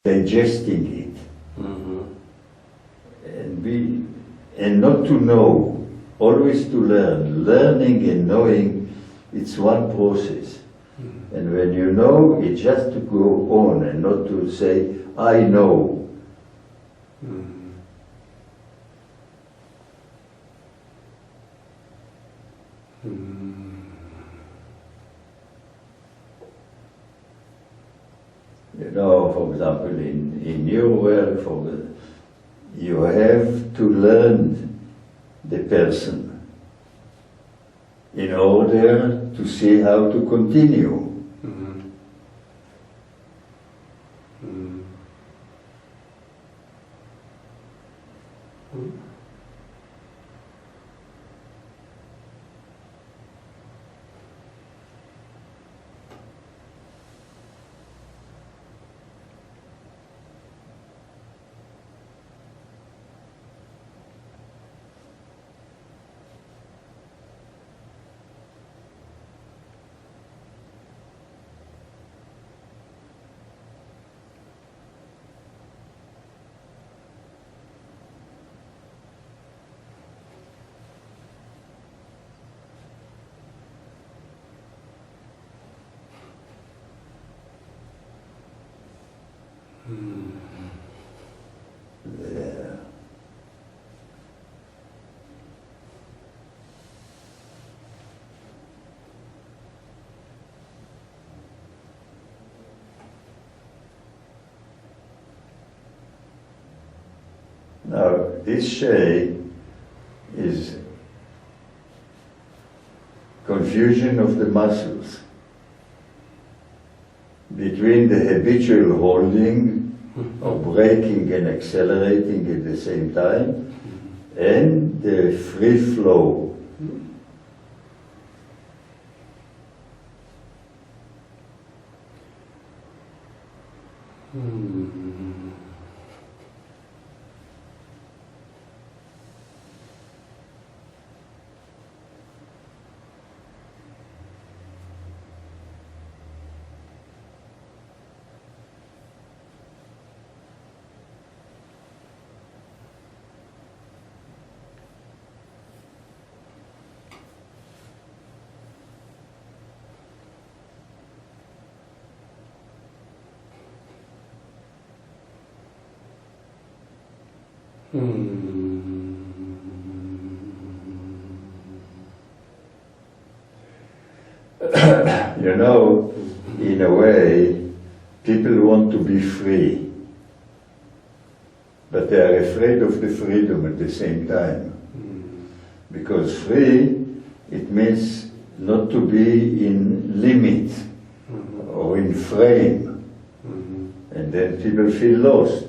digesting it. And not to know, always to learn. Learning and knowing, it's one process. And when you know, it's just to go on and not to say, I know. You know, for example, in your work, you have to learn the person in order to see how to continue. There. Now, this shade is confusion of the muscles between the habitual holding of braking and accelerating at the same time and the free flow. You know, in a way, people want to be free, but they are afraid of the freedom at the same time. Because free, it means not to be in limit or in frame, and then people feel lost.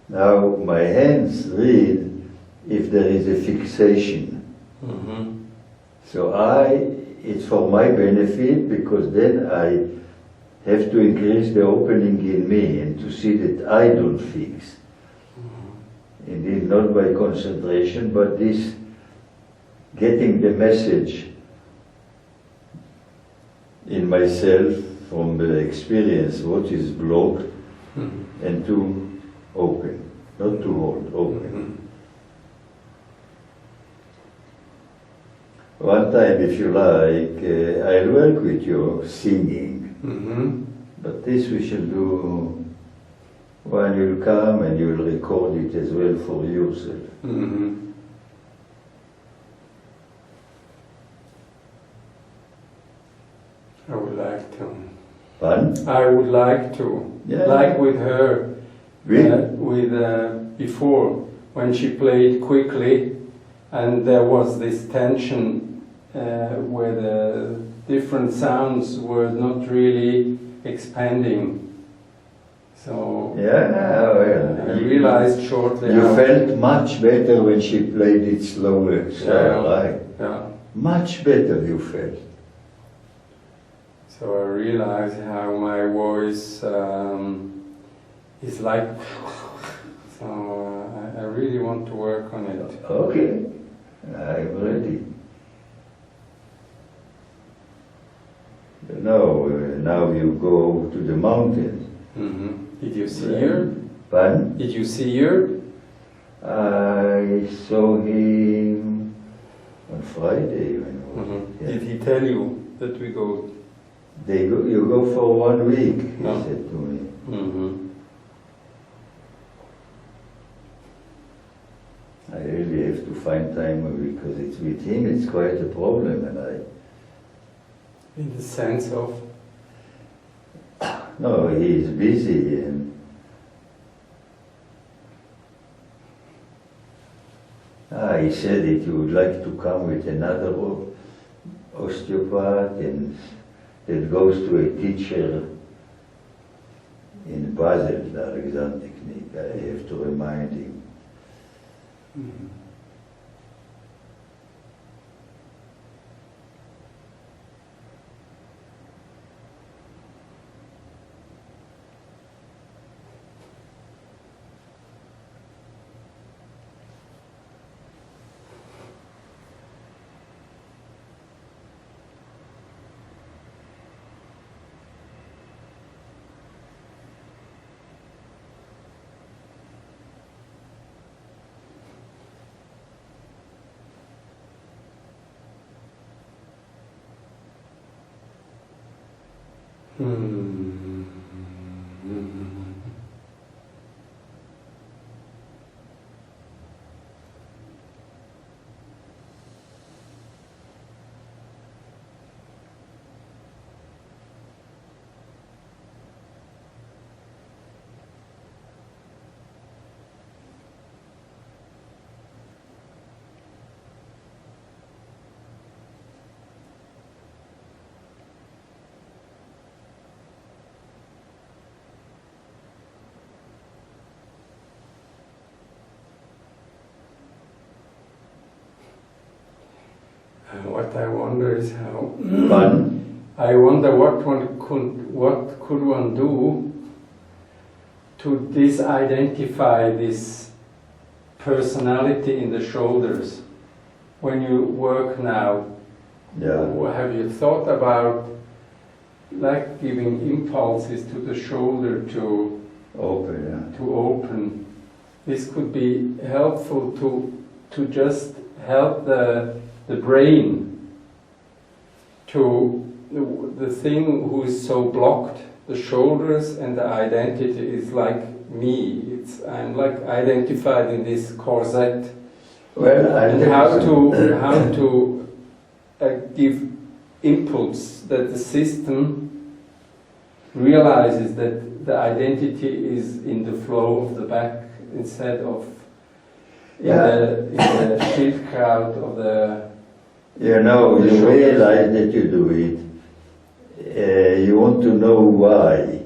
Now, my hands read if there is a fixation. So it's for my benefit, because then I have to increase the opening in me and to see that I don't fix. Indeed, not by concentration, but this getting the message in myself from the experience, what is blocked, and to open, not to hold, open. One time, if you like, I'll work with you singing, but this we shall do when you'll come and you'll record it as well for yourself. I would like to. Pardon? I would like to, like with her. Before, when she played quickly, and there was this tension where different sounds were not really expanding. So well, I realized shortly. You felt much better when she played it slower, right? Yeah. Much better you felt. So I realized how my voice is like. So I really want to work on it. Okay, I'm ready. Now you go to the mountains. Mm-hmm. Did you see her? Pardon? Did you see her? I saw him on Friday. Did he tell you that we go? You go for 1 week, he No. said to me. Mm-hmm. I really have to find time because it's with him, it's quite a problem, and In the sense of? No, he is busy and he said that he would like to come with another osteopath and that goes to a teacher in Basel, the Alexander Technique. I have to remind him. Mm-hmm. What I wonder is how. Pardon? I wonder what could one do to disidentify this personality in the shoulders when you work now. Yeah. Have you thought about like giving impulses to the shoulder to open? This could be helpful to just help the brain to the thing who is so blocked, the shoulders and the identity is like me. I'm like identified in this corset. Well, and how to give impulse that the system realizes that the identity is in the flow of the back instead of in the Schildkraut of the. You realize that you do it. You want to know why.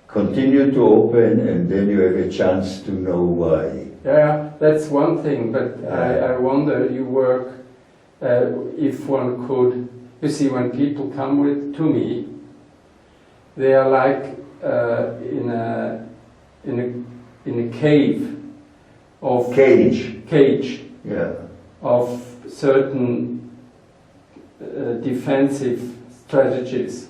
Continue to open and then you have a chance to know why. Yeah, that's one thing, but I wonder, you work, if one could, you see, when people come to me, they are like in a cave of cage of certain defensive strategies,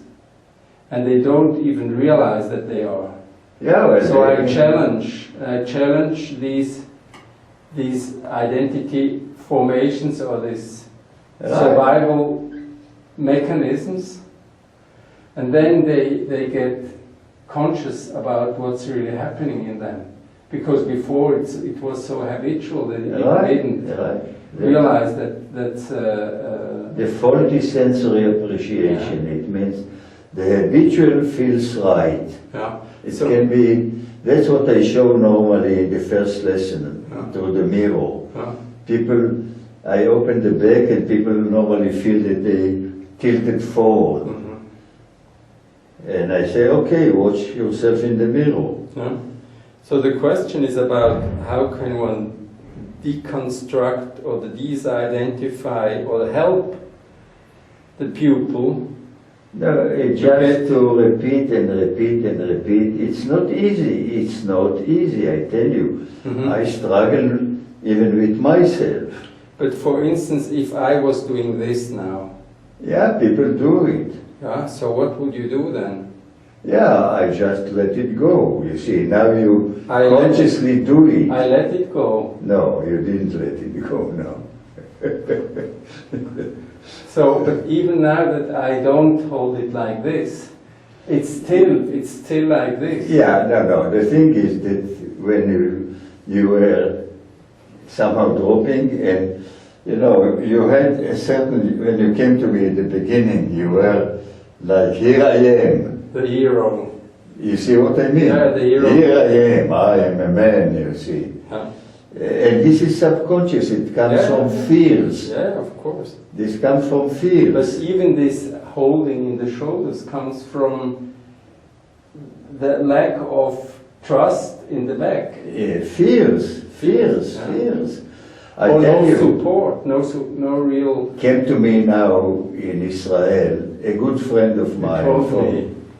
and they don't even realize that they are. So I challenge these identity formations or these survival mechanisms, and then they get conscious about what's really happening in them. Because before it was so habitual that they didn't realize that that's the faulty sensory appreciation. It means the habitual feels right. It can be. That's what I show normally in the first lesson through the mirror. People, I open the back and people normally feel that they tilted forward. And I say, okay, watch yourself in the mirror. Yeah. So the question is about how can one deconstruct or disidentify or help the pupil. No, just to repeat and repeat and repeat. It's not easy. It's not easy, I tell you. I struggle even with myself. But for instance, if I was doing this now. Yeah, people do it. Yeah, so what would you do then? Yeah, I just let it go. You see, now you consciously do it. I let it go. No, you didn't let it go, no. So, but even now that I don't hold it like this, it's still like this. Yeah, no. The thing is that when you were somehow dropping, and you had a certain, when you came to me at the beginning, you were like, here I am. The hero. You see what I mean? Yeah, the hero. Here I am a man, you see. Yeah. And this is subconscious, it comes from fears. Yeah, of course. This comes from fears. But even this holding in the shoulders comes from the lack of trust in the back. Yeah, fears. I or tell no you, support, no real... Came to me now in Israel, a good friend of mine.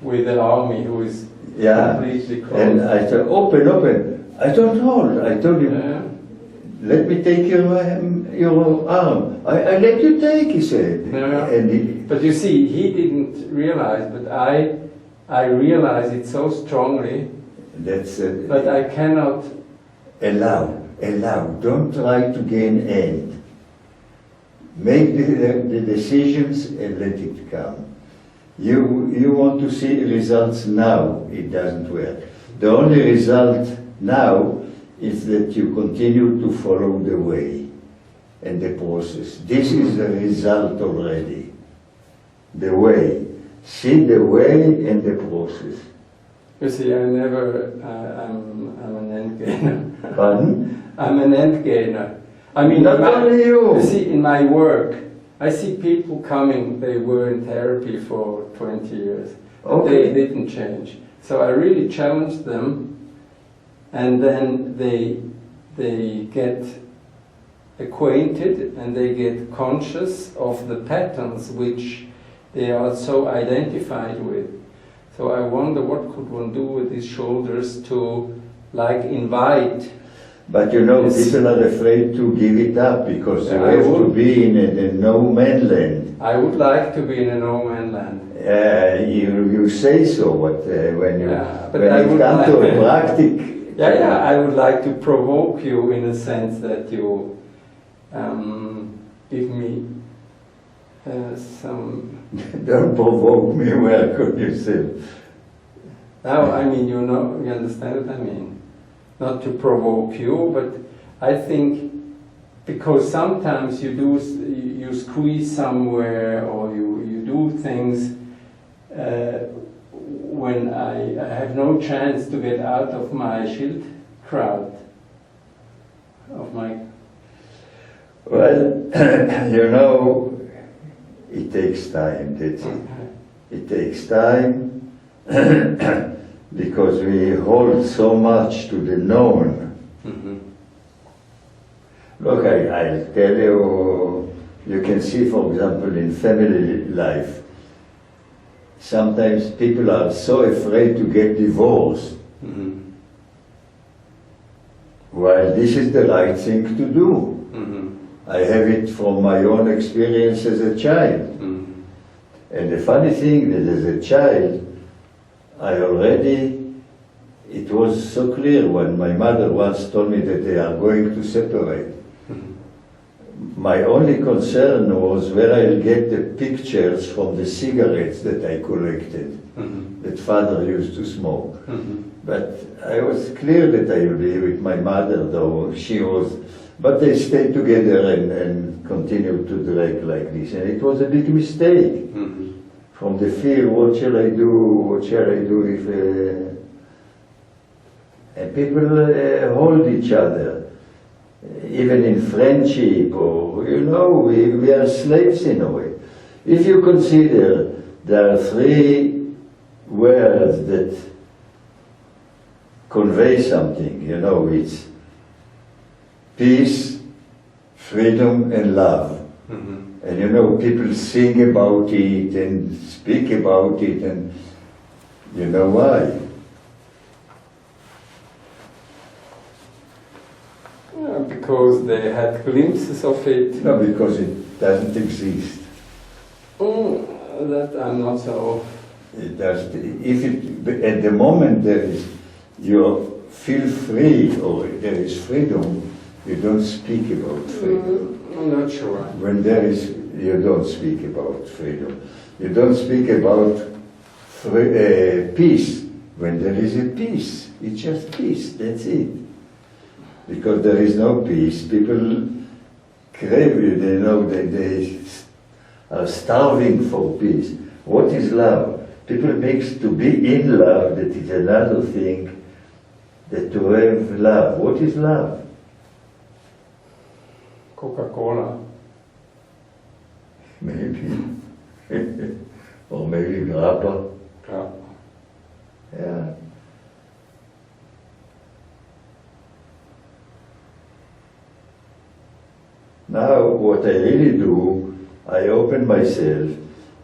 With the army who is completely closed. And I said, open. I don't hold. I told him, let me take your arm. I let you take, he said. Yeah. And but you see, he didn't realize, but I realize it so strongly. But I cannot... Allow. Don't try to gain end. Make the decisions and let it come. You want to see results now, it doesn't work. The only result now is that you continue to follow the way and the process. This is the result already. The way. See the way and the process. You see, I'm an end gainer. Pardon? I'm an end gainer. I mean, not only you. You see, in my work, I see people coming, they were in therapy for 20 years. Okay. They didn't change. So I really challenged them, and then they get acquainted and they get conscious of the patterns which they are so identified with. So I wonder what could one do with these shoulders to invite. But people are afraid to give it up because you have to be in a no man land. I would like to be in a no man land. You say so, but when it comes to a practice... I would like to provoke you in a sense that you give me some... Don't provoke me, where could you say? No, I mean, you understand what I mean. Not to provoke you, but I think because sometimes you squeeze somewhere or you do things when I have no chance to get out of my shield crowd, of my... Well, it takes time, that's it. It takes time because we hold so much to the known. Look, I'll tell you, you can see, for example, in family life, sometimes people are so afraid to get divorced, while this is the right thing to do. I have it from my own experience as a child. And the funny thing that as a child, it was so clear when my mother once told me that they are going to separate. My only concern was where I'll get the pictures from the cigarettes that I collected, that father used to smoke. But I was clear that I would be with my mother, though she was, but they stayed together and continued to drag like this. And it was a big mistake. From the fear, what shall I do if... and people hold each other, even in friendship, or, we are slaves in a way. If you consider there are three words that convey something, you know, it's peace, freedom, and love. Mm-hmm. And you know, people sing about it and speak about it, and you know why? Because they had glimpses of it. No, because it doesn't exist. That I'm not so. It does. If it, at the moment there is, you feel free or there is freedom, you don't speak about freedom. I'm not sure. When there is, you don't speak about freedom. You don't speak about peace. When there is a peace, it's just peace. That's it. Because there is no peace, people crave it. They know that they are starving for peace. What is love? People makes to be in love, that is another thing, that to have love. What is love? Coca-Cola. Maybe. Or maybe grappa. Yeah. Yeah. Now, what I really do, I open myself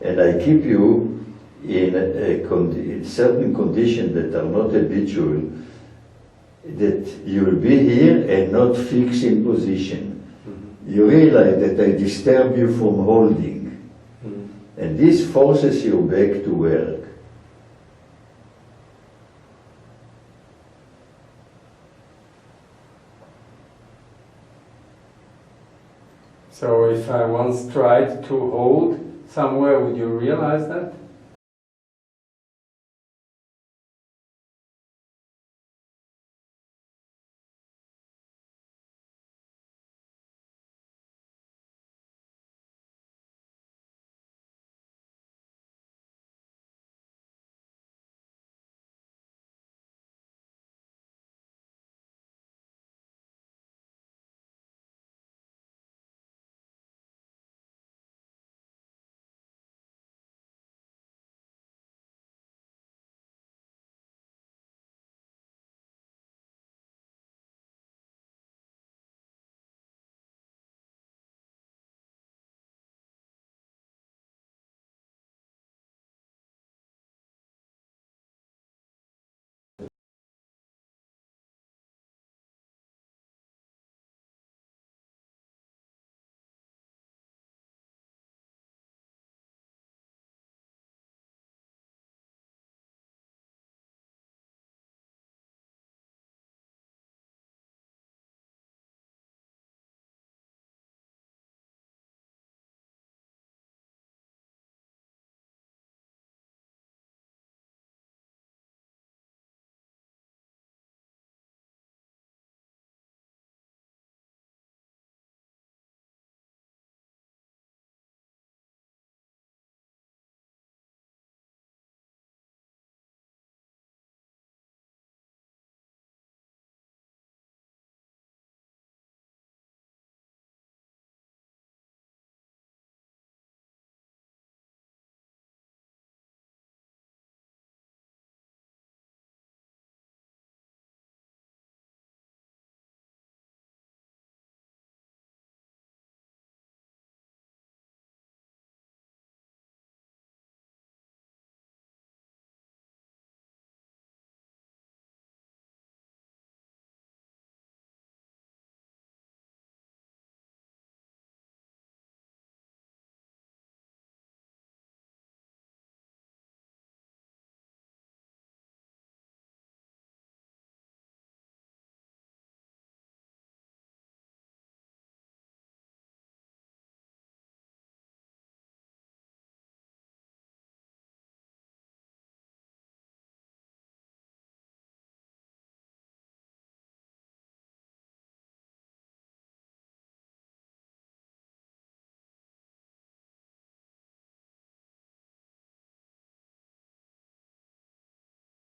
and I keep you in in certain conditions that are not habitual, that you'll be here and not fix in position. Mm-hmm. You realize that I disturb you from holding, mm-hmm. and this forces you back to work. So if I once tried to hold somewhere, would you realize that?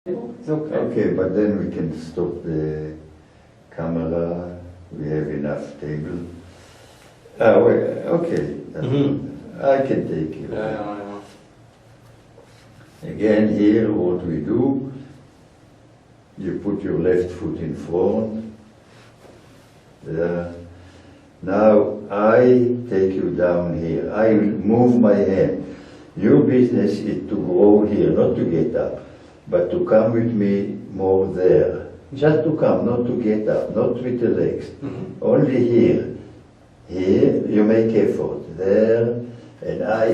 It's okay. Okay, but then we can stop the camera. We have enough table. Okay. Mm-hmm. I can take you. Yeah. Again, here what we do, you put your left foot in front. There. Now I take you down here. I move my hand. Your business is to grow here, not to get up, but to come with me more there. Just to come, not to get up, not with the legs. Only here. Here you make effort. There, and I